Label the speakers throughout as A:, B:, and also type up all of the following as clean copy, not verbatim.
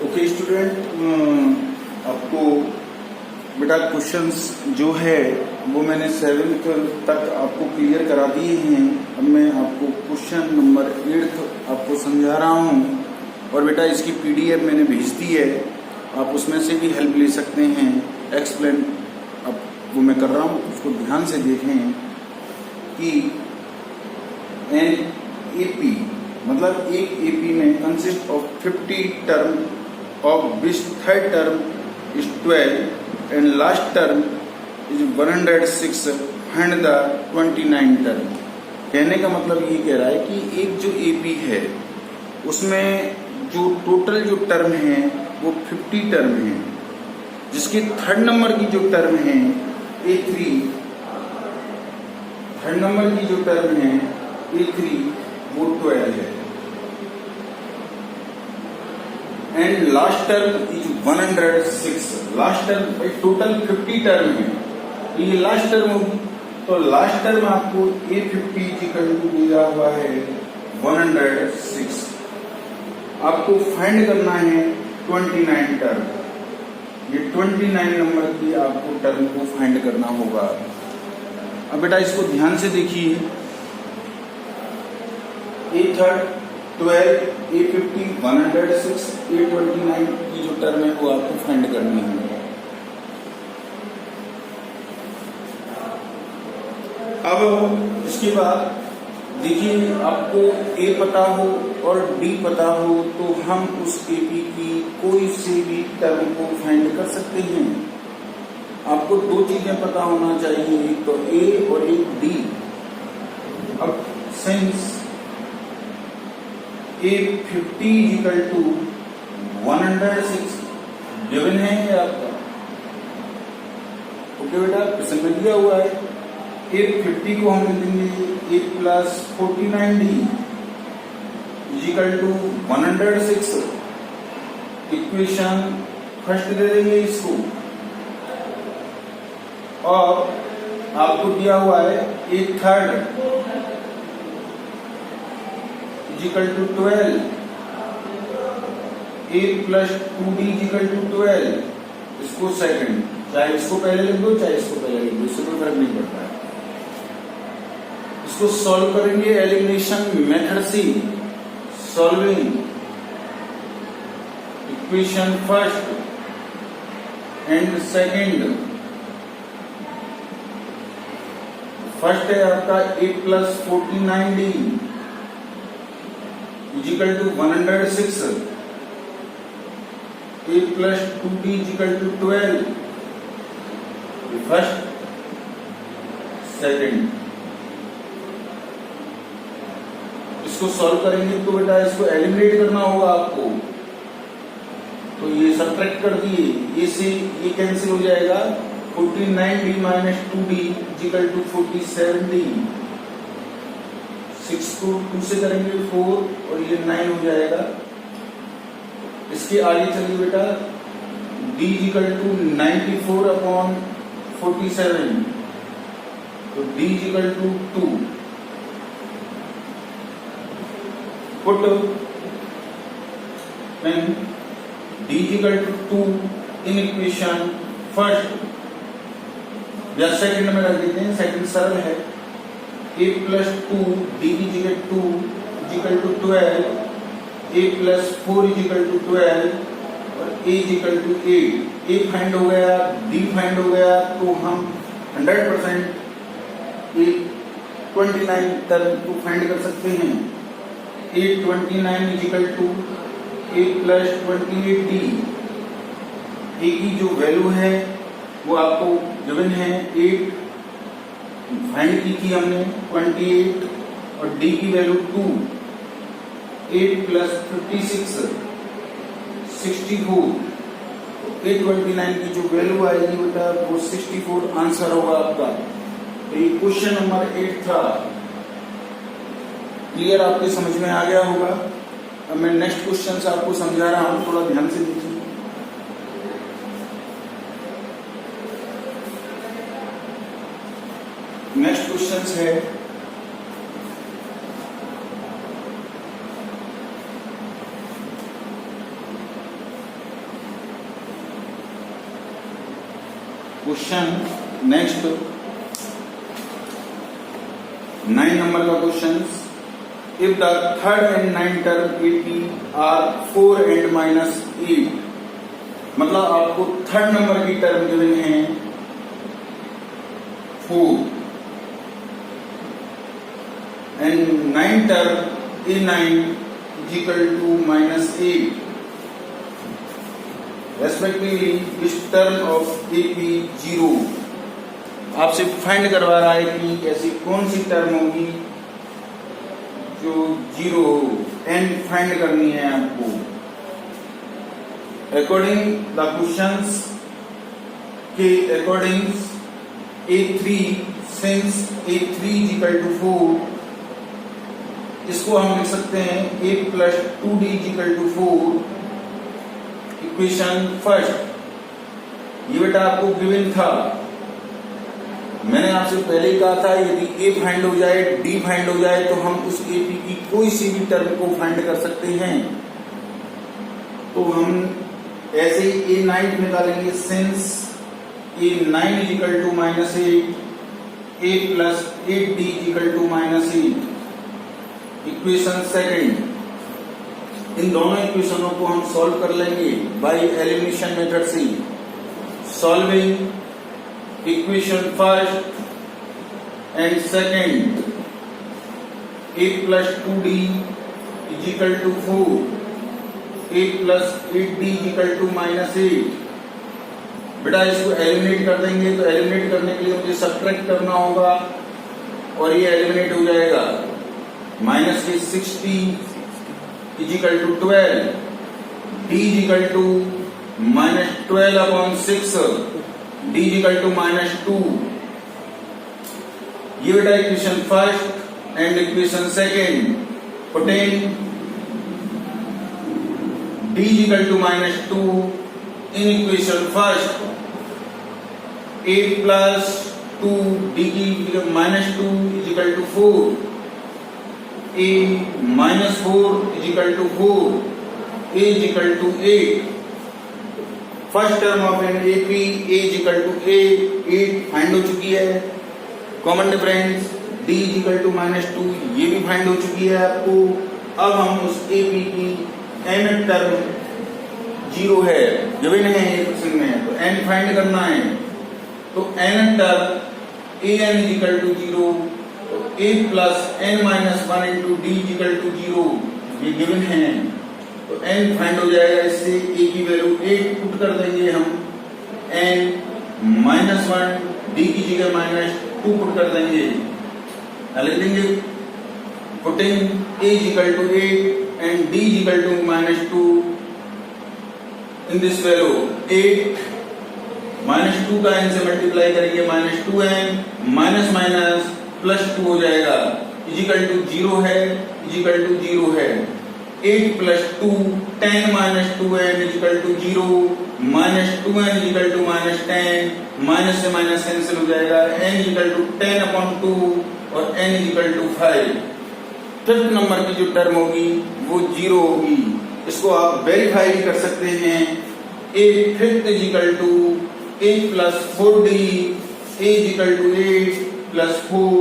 A: Okay student, आपको बेटा questions जो है वो मैंने 7th तक आपको क्लियर करा दिए हैं। अब मैं आपको क्वेश्चन नंबर 8 आपको समझा रहा हूँ और बेटा इसकी पीडीएफ मैंने भेज दी है, आप उसमें से भी हेल्प ले सकते हैं। एक्सप्लेन अब वो मैं कर रहा हूँ, उसको ध्यान से देखें कि एन एपी मतलब एक एपी में consist of 50 term of which third term is 12 and last term is 106 and the 29 term। कहने का मतलब ये कह रहा है कि एक जो एपी है उसमें जो टोटल जो टर्म है वो 50 टर्म है, जिसके थर्ड नंबर की जो टर्म है A3, थर्ड नंबर की जो टर्म है A3 वो 12 है and last term is 106। Last term total 50 term है, तो ये लास्ट टर्म होगी। तो लास्ट टर्म आपको A50 दिया हुआ है 106। आपको फाइंड करना है 29 टर्म। ये 29 नंबर की आपको टर्म को फाइंड करना होगा। अब बेटा इसको ध्यान से देखिए, A3 12, A50, 106, A29 की जो टर्म है वो आपको फाइंड करनी है। अब इसके बाद देखिए, आपको A पता हो और D पता हो तो हम उस AP की कोई से भी टर्म को फाइंड कर सकते हैं। आपको दो चीजें पता होना चाहिए, एक तो A और एक D। अब since A50 equal to 106 given है ये आपका। ओके बेटा, प्रश्न में दिया हुआ है। A50 को हम लिखेंगे A plus 49D equal to 106। Equation first दे देंगे इसको, और आपको दिया हुआ है A3 equal to 12, A plus 2D equal to 12। इसको सेकंड, चाहे इसको पहले लिख दो चाहे इसको पहले लिख दो, इससे कोई फर्क नहीं पड़ता है। इसको सॉल्व करेंगे एलिमिनेशन मेथड से। Solving equation first and second. First है आपका A plus 49D equal to 106, A plus 2D equal to 12। First second, इसको सॉल्व करेंगे तो बेटा इसको एलिमिनेट करना होगा आपको। तो ये सब्ट्रैक्ट कर दिए, ये से ये कैंसिल हो जाएगा। 49D minus 2D equal to 47D। 6 को 2 से करेंगे 4 और ये 9 हो जाएगा। इसके आगे चलिए बेटा, D इक्वल टू 94 अपॉन 47, तो D equal to 2। Put and D equal to 2 in equation first या सेकंड में रख देते हैं, सेकंड सरल है। A plus 2 D equal to 12, A plus 4 equal to 12 और A equal to 8। A find हो गया, D फाइंड हो गया, तो हम 100% A29 टर्म को फाइंड कर सकते हैं। A29 equal to A plus 28D। A की जो वैल्यू है वो आपको गिवन है 8, फाइंड की थी हमने 28, और D की वैल्यू 2। 8 प्लस 56 64। A29 की जो वैल्यू आएगी बेटा वो 64 आंसर होगा आपका। तो ये क्वेश्चन नंबर 8 था। क्लियर, आपके समझ में आ गया होगा। अब मैं नेक्स्ट क्वेश्चन से आपको समझा रहा हूं, थोड़ा ध्यान से देखिए। नेक्स्ट क्वेश्चन है क्वेश्चन नेक्स्ट 9 नंबर का question, if the third and 9 term AP are 4 and -8, मतलब आपको थर्ड नंबर की टर्म गिवन है 4 and 9 term A9 is equal to -8 respectively इस टर्म ऑफ AP 0, आपसे फाइंड करवा रहा है कि ऐसी कौन सी टर्म होगी जो 0 हो, एंड फाइंड करनी है आपको। अकॉर्डिंग द क्वेश्चंस के according A3 since A3 is equal to 4, इसको हम लिख सकते हैं A plus 2D is equal to 4, equation first. ये बेटा आपको गिवन था, मैंने आपसे पहले ही कहा था यदि A फाइंड हो जाए, D फाइंड हो जाए तो हम उस AP की कोई सी भी टर्म को फाइंड कर सकते हैं। तो हम ऐसे ही A9 निकालेंगे, since A9 is equal to -8, A plus 8D is equal to -8, equation second. इन दोनों इक्वेशनों को हम सॉल्व कर लेंगे बाय एलिमिनेशन मेथड से। Solving equation first and second, A plus 2D is equal to 4, A plus 8D is equal to -8। बेटा इसको एलिमिनेट कर देंगे, तो एलिमिनेट करने के लिए मुझे सब्ट्रैक्ट करना होगा और ये एलिमिनेट हो जाएगा। -60 is equal to 12, D is equal to -12/6, D is equal to -2। ये बेटा equation first and equation second, putting D is equal to -2 in equation first, A plus 2D की -2 is equal to 4, A -4 is equal to 4, A is equal to 8। First term of an AP A is equal to 8 find हो चुकी है। Common difference D is equal to -2 ये भी find हो चुकी है आपको। अब हम उस AP की nth टर्म 0 है, गिवन है ये क्वेश्चन में, तो n फाइंड करना है। तो nth term An is equal to 0, A plus n-1 into D is equal to 0, ये गिवन है। तो n फाइंड हो जाएगा, इससे A की वैल्यू 8 पुट कर देंगे हम, n-1 D की जगह -2 पुट कर देंगे, लिख देंगे putting A is equal to 8 and D is equal to -2 in this value 8 -2 का n से मल्टीप्लाई करेंगे -2n माइनस +2 हो जाएगा, इजिकल टू 0 है, इजिकल टू 0 है। 8 plus 2 10 minus 2n is equal to 0, -2n is equal to -10, minus से माइनस कैंसिल हो जाएगा, n इजिकल टू 10/2 और n is equal to 5। Fifth number की जो टर्म होगी वो 0 होगी। इसको आप वेरीफाई भी कर सकते हैं। A fifth is equal to A plus 4D, A is equal to 8 plus 4,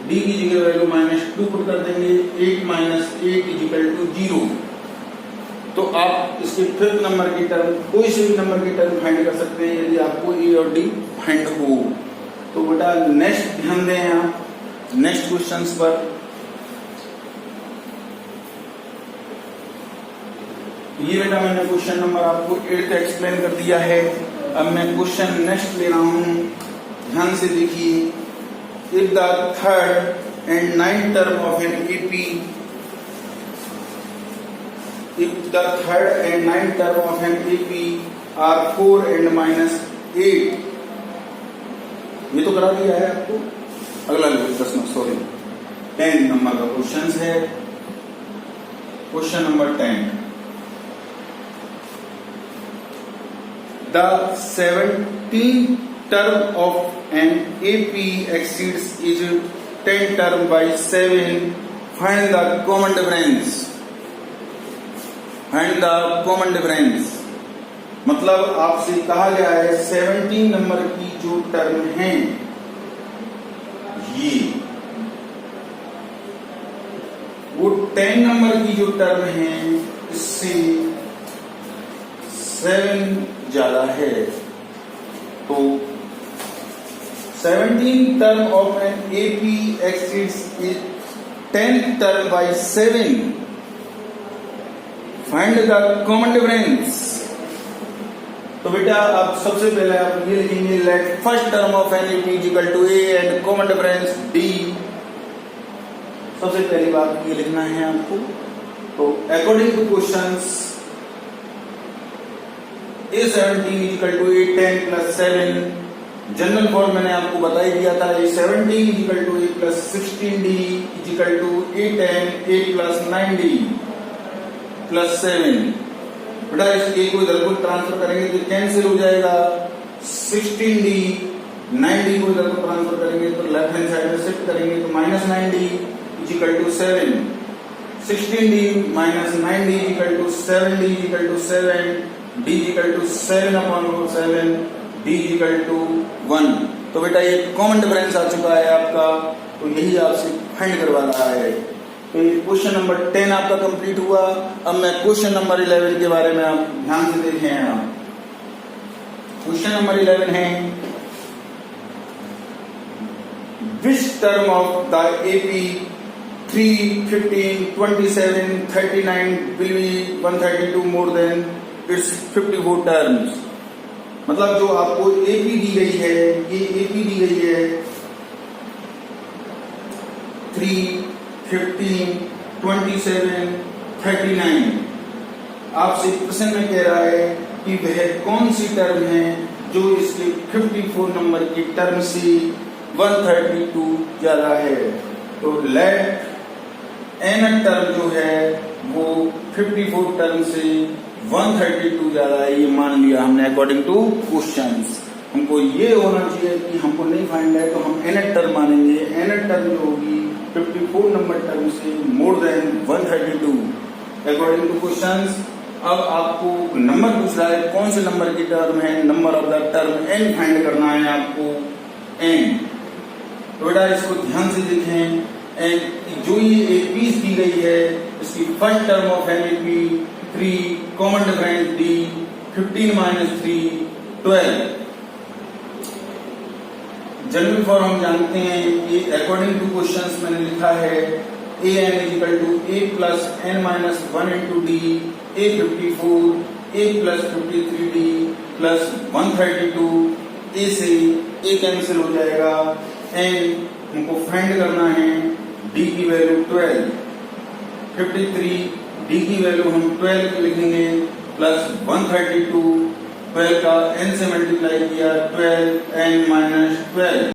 A: D की जगह वैल्यू -2 पुट कर देंगे, 8 minus 8 इजिकल टू 0। तो आप इसके फिफ्थ नंबर की टर्म, कोई से भी नंबर की टर्म फाइंड कर सकते हैं यदि आपको A और D फाइंड हो। तो बेटा नेक्स्ट ध्यान दें आप नेक्स्ट क्वेश्चंस पर। ये बेटा मैंने क्वेश्चन नंबर आपको 8 एक्सप्लेन कर दिया है। अब मैं क्वेश्चन नेक्स्ट ले रहा हूं, ध्यान से देखिए। If the third and ninth term of an AP, if the third and ninth term of an AP are 4 and -8, ये तो करा दिया है आपको। अगला प्रश्न 10 नंबर का क्वेश्चन है, question number 10। The 17th term of an AP exceeds its 10th term by 7. Find the common difference. Find the common difference. मतलब आपसे कहा गया है 17 नंबर की जो टर्म है ये, वो 10 नंबर की जो टर्म है इससे 7 ज्यादा है। तो 17 term of an AP exceeds its 10th term by 7. Find the common difference. तो बेटा आप सबसे पहले आप ये लिखेंगे let first term of an AP is equal to A and common difference D। सबसे पहली बात ये लिखना है आपको। तो according two questions A17 is equal to A10 plus 7। General form मैंने आपको बता ही दिया था। A17 is equal to A plus 16D is equal to A10 A plus 9D plus 7। बेटा इस A को इधर को ट्रांसफर करेंगे तो कैंसिल हो जाएगा। 16D 9D को इधर को ट्रांसफर करेंगे तो लेफ्ट हैंड साइड में शिफ्ट करेंगे तो minus 9D is equal to 7। 16D minus 9D is equal to 7D is equal to 7, D is equal to 7 upon 7, D is equal to 1। तो बेटा ये कॉमन डिफरेंस आ चुका है आपका, तो यही आपसे फाइंड करवा रहा है। तो ये क्वेश्चन नंबर 10 आपका कंप्लीट हुआ। अब मैं क्वेश्चन नंबर 11 के बारे में आप ध्यान से देखें। आप क्वेश्चन नंबर 11 है which term of the AP 3, 15, 27, 39 will be 132 more than its 54 terms। मतलब जो आपको AP दी गई है, ये AP दी गई है 3, 15, 27, 39। आपसे प्रश्न में कह रहा है कि वह कौन सी टर्म है जो इसके 54 नंबर की टर्म से 132 ज्यादा है। तो लेट एन टर्म जो है वो 54 टर्म से 132 ज्यादा है, ये मान लिया हमने अकॉर्डिंग टू क्वेश्चंस। हमको ये होना चाहिए कि हमको नहीं फाइंड है तो हम एन टर्म मानेंगे। एन टर्म जो होगी 54 नंबर टर्म से more than 132 according two questions. अब आपको नंबर पूछ रहा है कौन से नंबर की टर्म है, number of the term n find करना है आपको एन। तो बेटा इसको ध्यान से देखें। एंड जो ये एपीज दी गई है इसकी first term of an AP 3, common difference D 15 minus 3 12। General form हम जानते हैं ये अकॉर्डिंग टू क्वेश्चंस मैंने लिखा है AN is equal to A plus N minus 1 into D A 54 A plus 53D plus 132। A से A कैंसिल हो जाएगा। एंड हमको फाइंड करना है D की वैल्यू 12, 53 D की वैल्यू हम 12 लिखेंगे प्लस 132। 12 का n से मल्टीप्लाई किया 12 n माइनस 12।